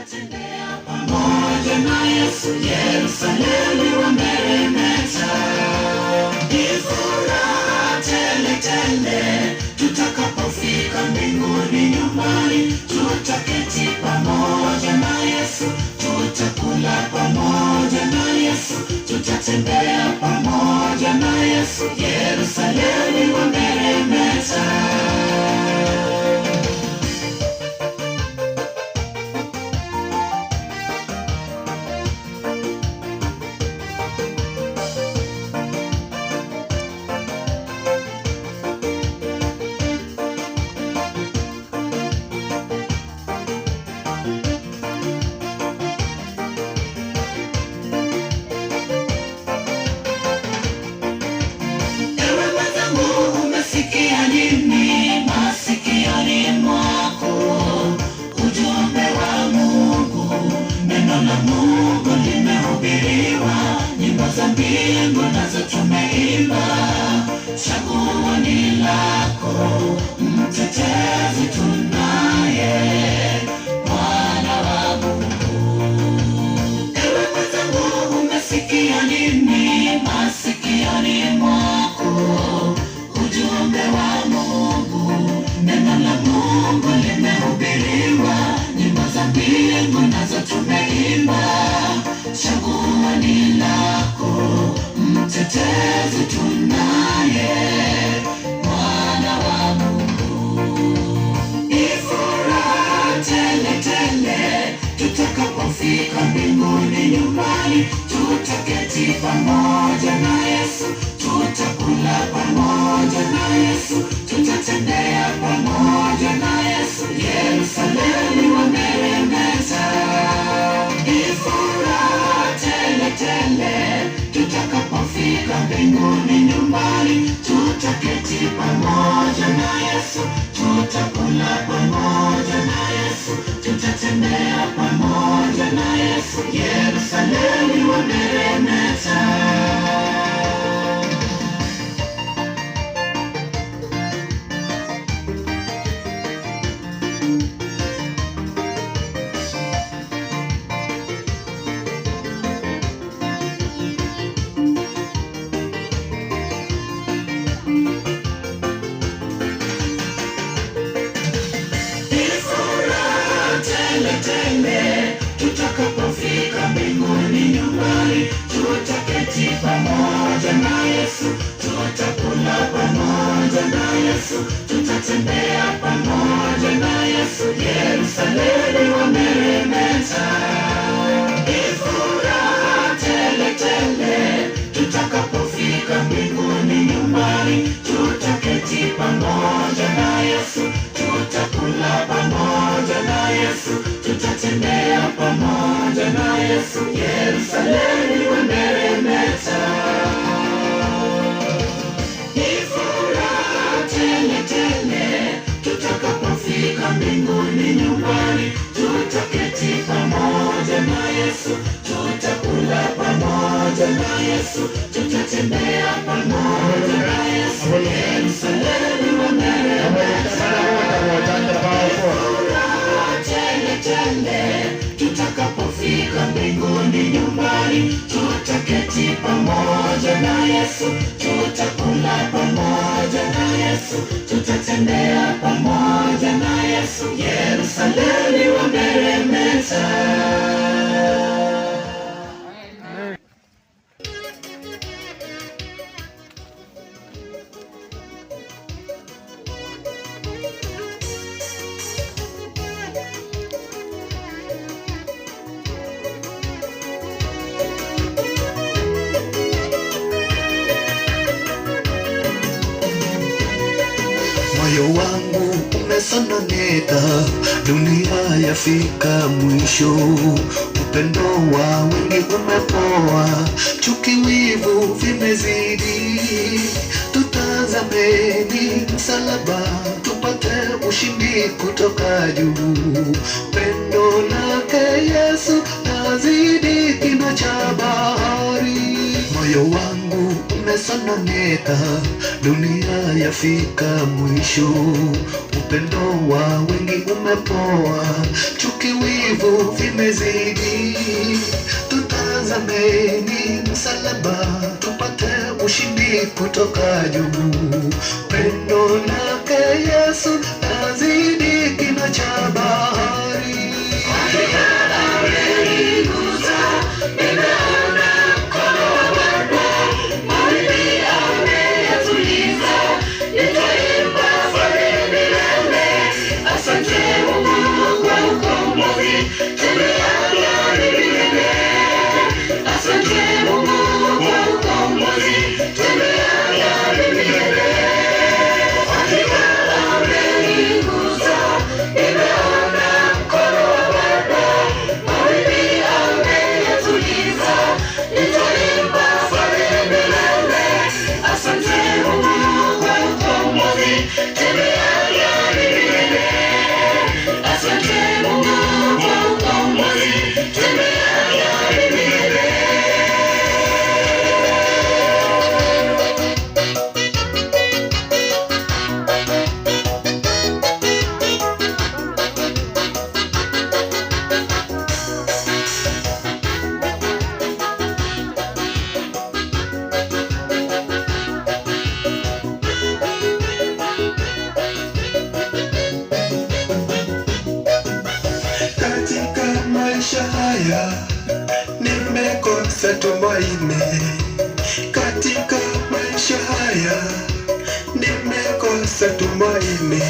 tutatembea pamoja na Yesu. Yerusalemu wameremeta, ni furaha tele tele tutakapofika mbinguni nyumbani. Tutaketi pamoja na Yesu, tutakula pamoja na Yesu, tutatembea pamoja na Yesu. Yerusalemu wameremeta. Masikioni mwako ujumbe wa Mungu, neno la Mungu limehubiriwa, nyimbo za mbingu nazo tumeimba. Chaguo ni lako, mtetezi tunaye, Mwana wa Mungu. Ewe mwenzangu, umesikia nini masikioni mwako? Ujumbe wa Mungu, neno la Mungu limehubiriwa, nyimbo za mbingu nazo tumeimba. Chaguo ni lako, mtetezi tunaye, Mwana wa Mungu. Ni furaha tele tele tutakapofika mbinguni nyumbani. Tutaketi pamoja na Yesu, tutakula pamoja na Yesu, tutatembea pamoja na Yesu. Yerusalemu wameremeta, ni furaha tele tele tutakapofika mbinguni nyumbani. Tutaketi pamoja na Yesu, tutakula pamoja na Yesu, tutatembea pamoja na Yesu. Yerusalemu wameremeta. Tutakapofika mbinguni nyumbani. Tutaketi pamoja na Yesu, tutakula pamoja na Yesu, tutatembea pamoja na Yesu. Yerusalemu wameremeta, ni furaha tele tele tutakapofika mbinguni nyumbani. Tutaketi pamoja na Yesu, tutakula pamoja na Yesu, tutatembea pamoja na Yesu. Yerusalemu wameremeta, ni furaha tele tele tutakapofika mbinguni nyumbani. Tutaketi pamoja na Yesu, tutakula pamoja na Yesu, tutatembea pamoja na Yesu. Yerusalemu wameremeta, tele tele tutakapofika mbinguni nyumbani. Tutaketi pamoja na Yesu, tutakula pamoja na Yesu, tutatembea pamoja na Yesu. Yerusalemu wameremeta. Moyo wangu umesononeka, dunia yafika mwisho. Upendo wa wengi umepoa, chuki, wivu vimezidi. Tutazameni msalaba, tupate ushindi kutoka juu. Pendo lake Yesu lazidi kina cha bahari. Moyo wangu umesononeka, dunia yafika mwisho. upendo wa wengi umepoa, chuki, wivu vimezidi. Tutazameni msalaba, tupate ushindi kutoka juu. Pendo lake Yesu lazidi kina cha bahari. Katika maisha haya nimekosa tumaini. Katika maisha haya nimekosa tumaini.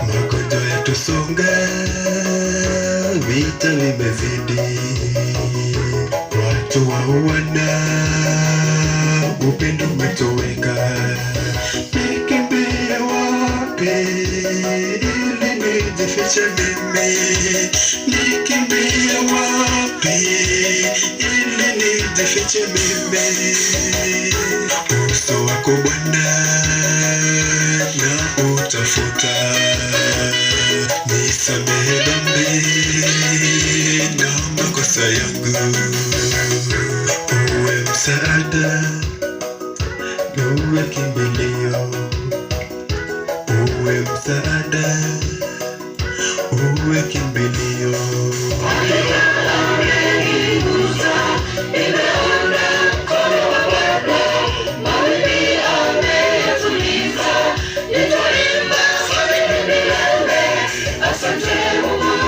Magonjwa yatusonga, vita vimezidi, watu wauana, upendo umetoweka. Nikimbie wapi ili nijifiche mimi? Nikimbie wapi ili nijifiche mimi? Uso wako Bwana na utafuta, nisamehe dhambi na makosa yangu. Uwe msaada, uwe kimbilio, uwe msaada, uwe kimbilio. Asante Mungu.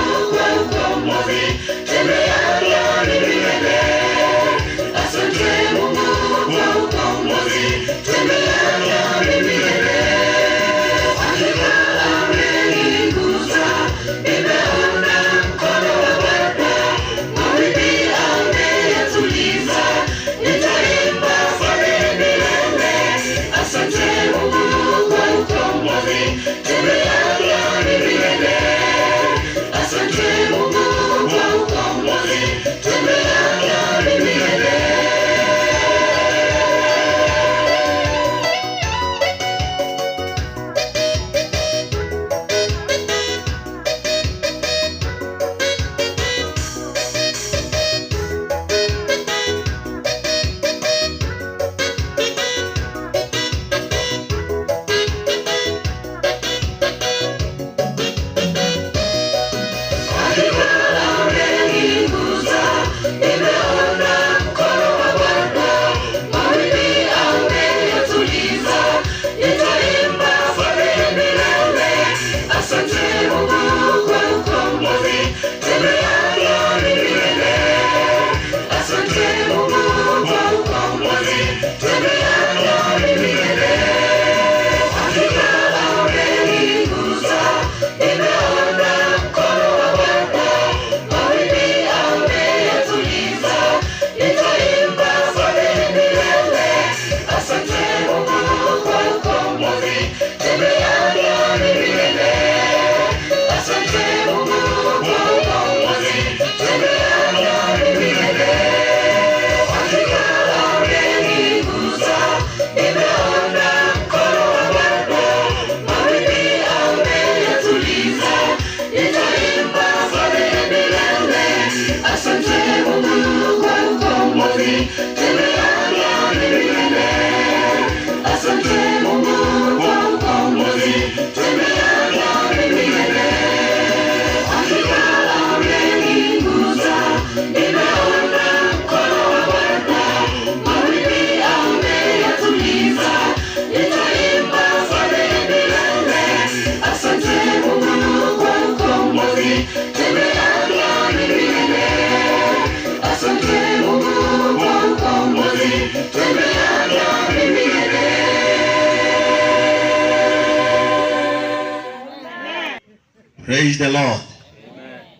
Praise the Lord.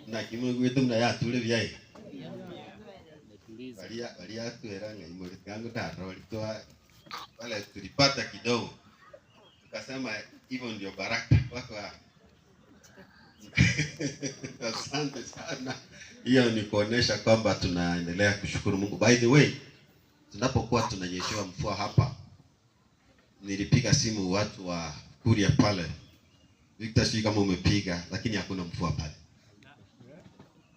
Na kimwe gwitu na ya tuli byai. Balia tuera ngai mo kangu taro litwa wale tulipata kidogo. Tukasema hivyo ndio baraka wako. Asante sana. Hiyo ni kuonesha kwamba tunaendelea kushukuru Mungu. By the way, tunapokuwa tunanyeshewa mvua hapa, nilipiga simu watu wa Kuria pale. Victor, sijui kama umepiga, lakini hakuna mvua pale.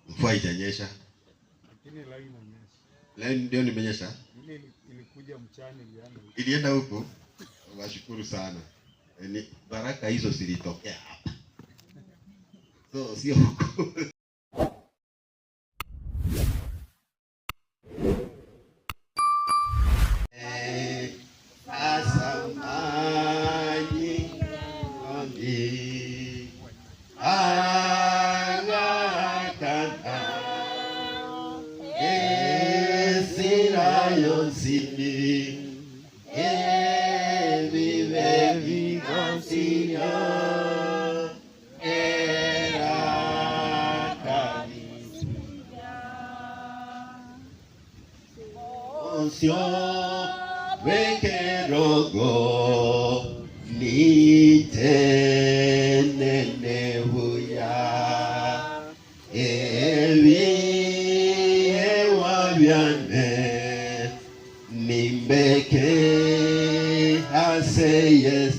Mvua haijanyesha. Lakini line imenyesha. Line ndio nimenyesha. Ile ilikuja mchana ilienda huko. Washukuru sana. Ni baraka hizo zilitokea hapa. So sio huko. Weke rogo ni tenene huya ewi ewa vyane nimbeke hase yes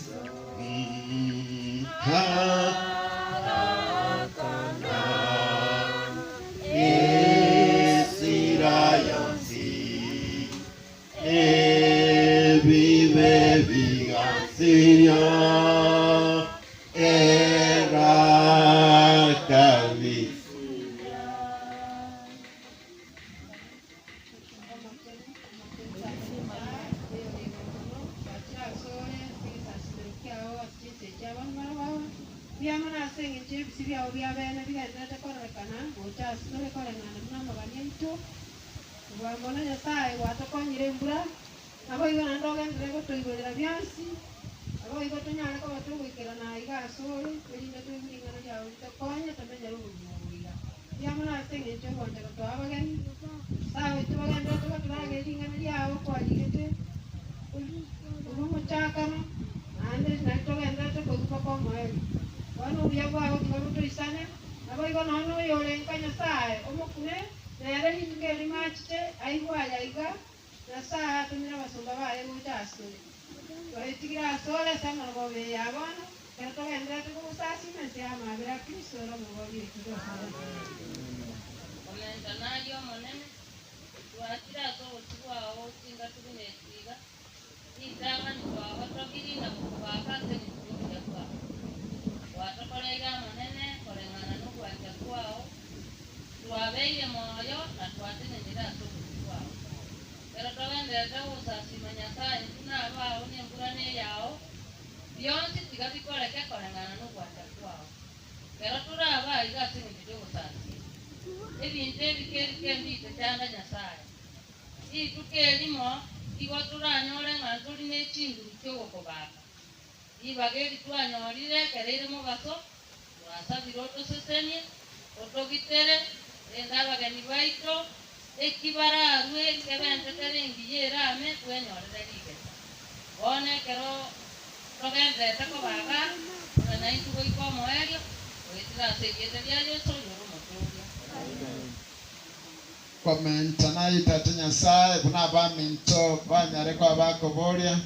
Komentana itatinya sae kuna ba minto banyare kwa bako boria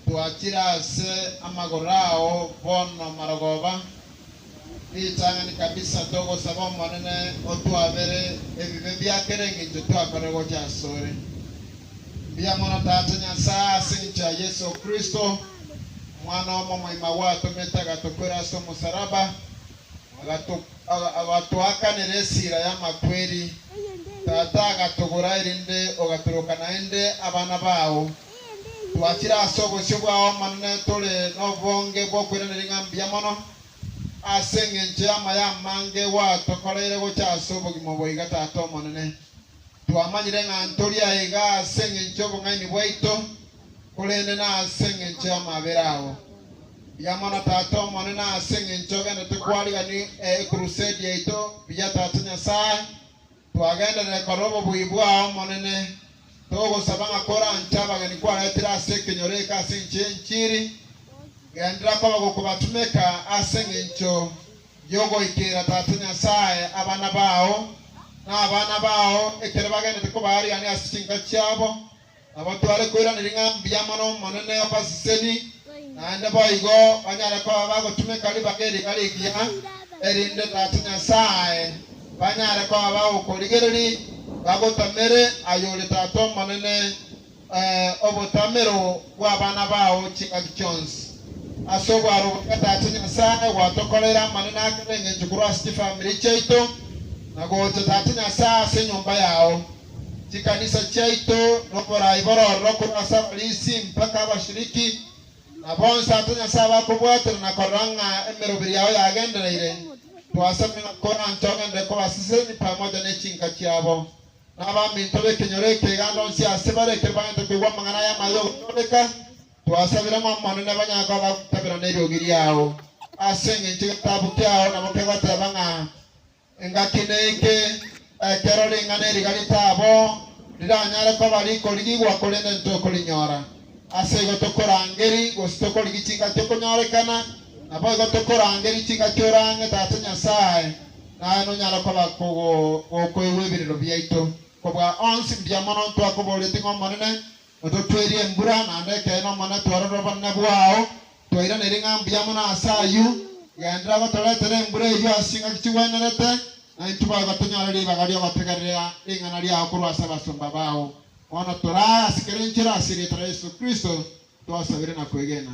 tuachira se amagorao bono maragoba itangani kabisa dogo sabo manene otuabere ebibe byakerengi tutwakore go jasore bya mona tatinya saa sincha Yesu Kristo mwana wa mama watu metaga tukura so musaraba agatuaka neresira ya makweri tata agatugura irinde ogaturuka naende abana bawo twakira asogo shobwa manne tole no bonge bokwira ningambia mono asenge njama ya mange wa tokorere go chasobo gimoboiga tato monene twamanyire ngantoria iga asenge njobo ngani bwaito kulende na asenge njama berawo Yamana tato monena singing chogan at the quality and crusade yato, Piata Nyasaye, to agenda the Korobo Buibua monene, Togo Sabanga Kora and Chaba and Qualatira second Yoreka Sin Chiri, and Drako Kubatumeka, a singing cho, Yogo Ikira Tatanya Sai, Abanabao, Nabanabao, Ekerabagan at the Kobari and Astinka Chabo, about to Alekura and Ringam, Biamano, Monene of Asini. And the boy go, Panyara Kova to make a libagari Kalikia, and in the Latin side, Panyara Kova, Kodigeri, Bagotamere, Ayolita Tom Manene, Obotamero, Wabanabao, Chica Jones. Asobaru, Tatin side, Watokolera, Manaka, and Jugrasti family Chaito, Nago to Tatina Sa, Senor Bayao, Chicanisa Chaito, Nopora Iboro, Roko Asabalisim, Pakava Shiriki. Abon Satunya Sava Kubuater na Koranga Emerubiria agenda ile tuwasemi na Koran chogen de kwa sisi pamoja na chinga chiabo na ba mintobe kinyoreke gando si asebare ke ba ndo kwa mangana ya mayo toleka tuwasabira mama ne banya kwa ba tabira ne rogiriao asenge chitabu kyao na mokego tabanga engakineke kerole ngane rigalita riranyara kwa bali koligwa kolende ntoko linyora ase gotokorangeri gostokori gichinga cyokonyorekana nabo gotokorangeri chinga cyorange tatanya sai na no nyara koba ko iwebiriro byaito kobwa onsi byamono twakobolete ngomonene ototwerie mbura na ndeke no mana twaroro banna bwao twaira neringa byamono asayu yandra gotoletere mbura iyo asinga kichwanelete na ituba gotonyara libagalio gotegerera ingana lya okurwa sabasumba bao Ona Torah asikerenchira asiritra Yesu Kristo twasabire na kwegena.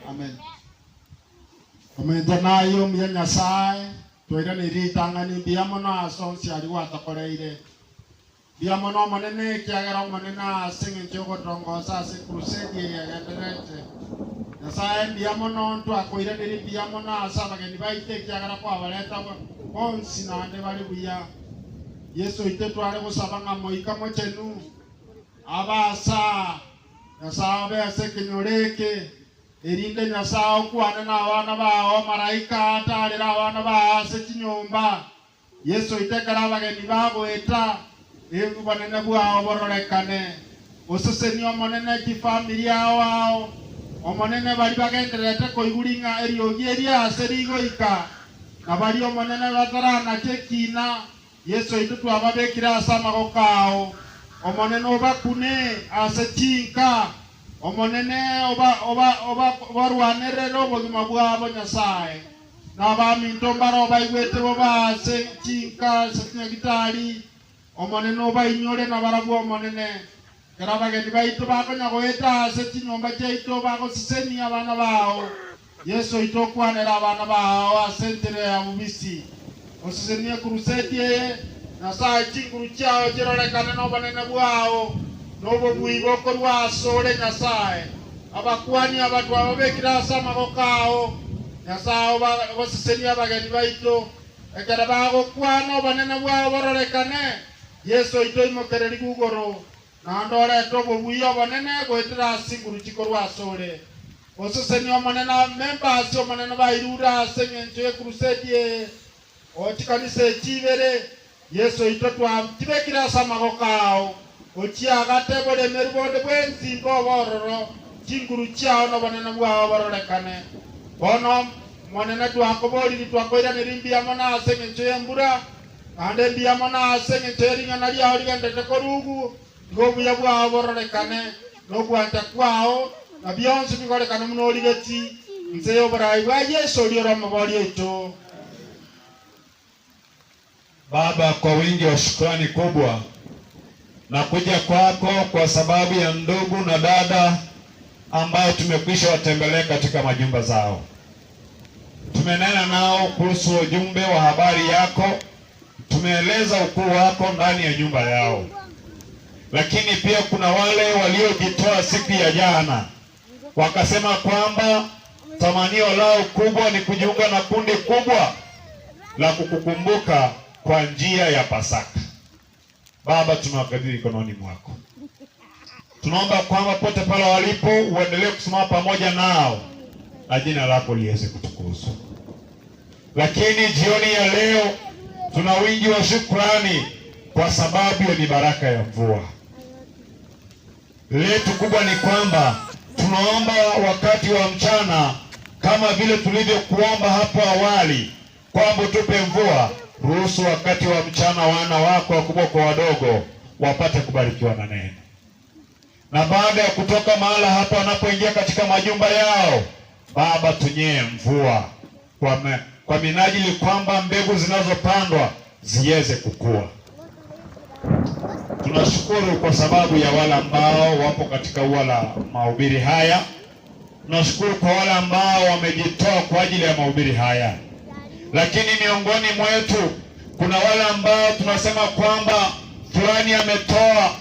Amen. Omendana yo myanya sai twira ni ritanga ni biamono asonsi ali watakoreire. Biamono manene kiagara manena singin jogo tongo sa se crusade ya enderete. Na sai biamono tu akoira ni biamono asaba ke nibaite kiagara kwa baleta onsi na ande bali buya. Yesu ite tware go sabanga moika mochenu. Abasa Nasabe asekinyoreke erinde Nasao kwana na wana bao maraika atalira wana ba sekinyomba Yesu itekara bageni babo eta ebu banene bwa oborolekane oseseni omonene ki familia wao omonene bali bagenderete koiguringa eriogi eria aserigo ika na bali omonene batarana kekina Yesu itutu ababekira asama kokao omonene oba kune asechinka omonene oba ruanerero bogima bwabo Nyasaye na ba mintombaro baigwete boba sechinka sekinyagitali omonene oba inyore na barabu omonene karabageni baito bakonya goeta sechinyomba chaito bako siseni abana bao Yesu itokwanera abana bao asentere ya mubisi osiseni crusade na saa chinguru chao jirolekane no banene bwao nobo bwibo ko rwasole Nyasaye abakwani abatu ababekira sama kokao Nyasaye basiseni abageni baito ekara bago kwano banene bwao borolekane Yesu ito imokereri gugoro na ndore tobo bwiyo banene goetira singuru chiko rwasole osiseni omanena members omanena bairura sengenje crusade otikanise chivere Yesu itotwa tibekira samako kao ochia gatebole meribonde bwenzi ngobororo chinguru chao no banana bwa borolekane bono monena twakoboli twakoira nirimbi amona asengencho yembura ande mbi amona asengencho ringa nali aho ligandete korugu ngobu ya bwa borolekane no kwanta kwao na bionse bikolekane muno ligati nzeyo brai bwa Yesu lioro mabali eto. Baba, kwa wingi wa shukrani kubwa na kuja kwako kwa sababu ya ndugu na dada ambao tumekwisha watembelea katika majumba zao. Tumenena nao kuhusu ujumbe wa habari yako, tumeeleza ukuu wako ndani ya nyumba yao. Lakini pia kuna wale waliojitoa siku ya jana wakasema kwamba tamanio lao kubwa ni kujiunga na kundi kubwa la kukukumbuka kwa njia ya Pasaka. Baba, tunawakabidhi mikononi mwako. Tunaomba kwamba pote pale walipo uendelee kusimama pamoja nao na jina lako liweze kutukuzwa. Lakini jioni ya leo tuna wingi wa shukrani kwa sababu ya mibaraka ya mvua. Letu kubwa ni kwamba tunaomba wakati wa mchana, kama vile tulivyokuomba hapo awali kwamba tupe mvua, ruhusu wakati wa mchana wana wako wakubwa kwa wadogo wapate kubarikiwa na neno. Na baada ya kutoka mahala hapa wanapoingia katika majumba yao, Baba, tunyee mvua kwa minajili kwamba mbegu zinazopandwa ziweze kukua. Tunashukuru kwa sababu ya wale ambao wapo katika ua la mahubiri haya. Tunashukuru kwa wale ambao wamejitoa kwa ajili ya mahubiri haya. Lakini miongoni mwetu kuna wale ambao tunasema kwamba fulani ametoa,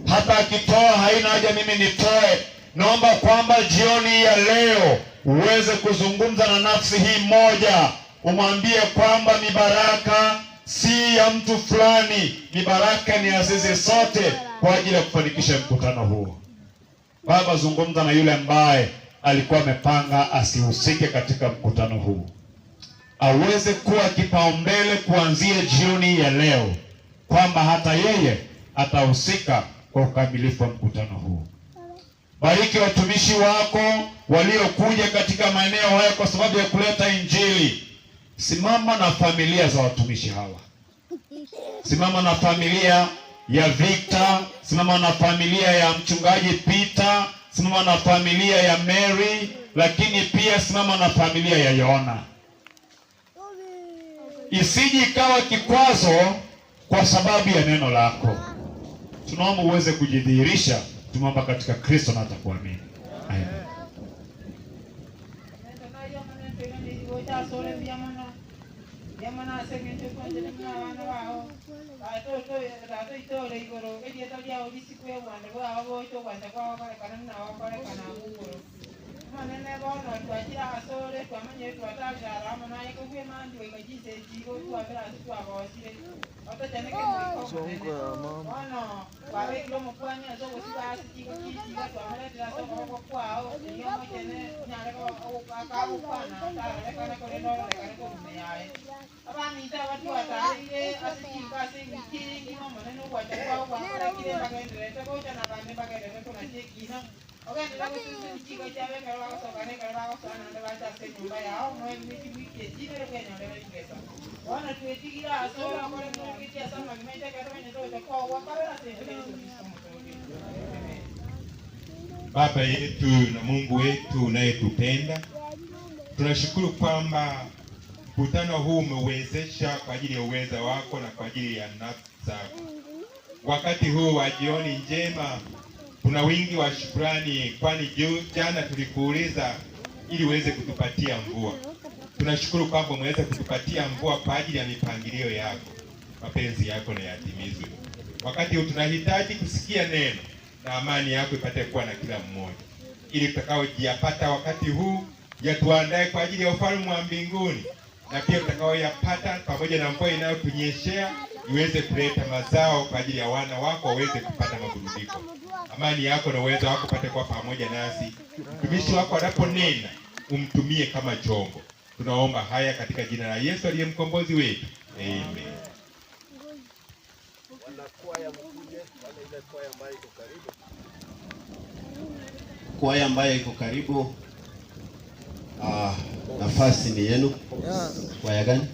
hata akitoa haina haja mimi nitoe. Naomba kwamba jioni ya leo uweze kuzungumza na nafsi hii moja, umwambie kwamba mibaraka si ya mtu fulani, mibaraka ni ya sisi sote kwa ajili ya kufanikisha mkutano huo. Baba, zungumza na yule ambaye alikuwa amepanga asihusike katika mkutano huu, aweze kuwa kipaumbele kuanzia jioni ya leo, kwamba hata yeye atahusika kwa ukamilifu wa mkutano huu. Bariki watumishi wako waliokuja katika maeneo haya kwa sababu ya kuleta Injili. Simama na familia za watumishi hawa. Simama na familia ya Victor, simama na familia ya mchungaji Peter, simama na familia ya Mary, lakini pia simama na familia ya Yona. Isiji ikawa kikwazo kwa sababu ya neno lako. Tunaomba uweze kujidhihirisha, tunaomba katika Kristo na atakuamini. Amen. Baba yetu na Mungu wetu unayetupenda, tunashukuru kwamba mkutano huu umewezesha kwa ajili ya uweza wako na kwa ajili ya nafsi zako. Wakati huu wa jioni njema kuna wingi wa shukrani, kwani jana tulikuuliza ili uweze kutupatia mvua. Tunashukuru kwamba umeweza kutupatia mvua kwa ajili ya mipangilio yako, mapenzi yako na yatimizwe. Wakati huu tunahitaji kusikia neno na amani yako ipate kuwa na kila mmoja, ili tutakaojiyapata wakati huu yatuandae kwa ajili ya ufalme wa mbinguni, na pia tutakaoyapata pamoja na mvua inayotunyeshea iweze kuleta mazao kwa ajili ya wana wako waweze kupata maburudiko. Amani yako na uwezo wako pate kuwa pamoja nasi. Mtumishi wako anaponena umtumie kama chombo. Tunaomba haya katika jina la Yesu aliye mkombozi wetu. Amen. Kwaya ambayo iko karibu, nafasi ni yenu. Kwaya gani?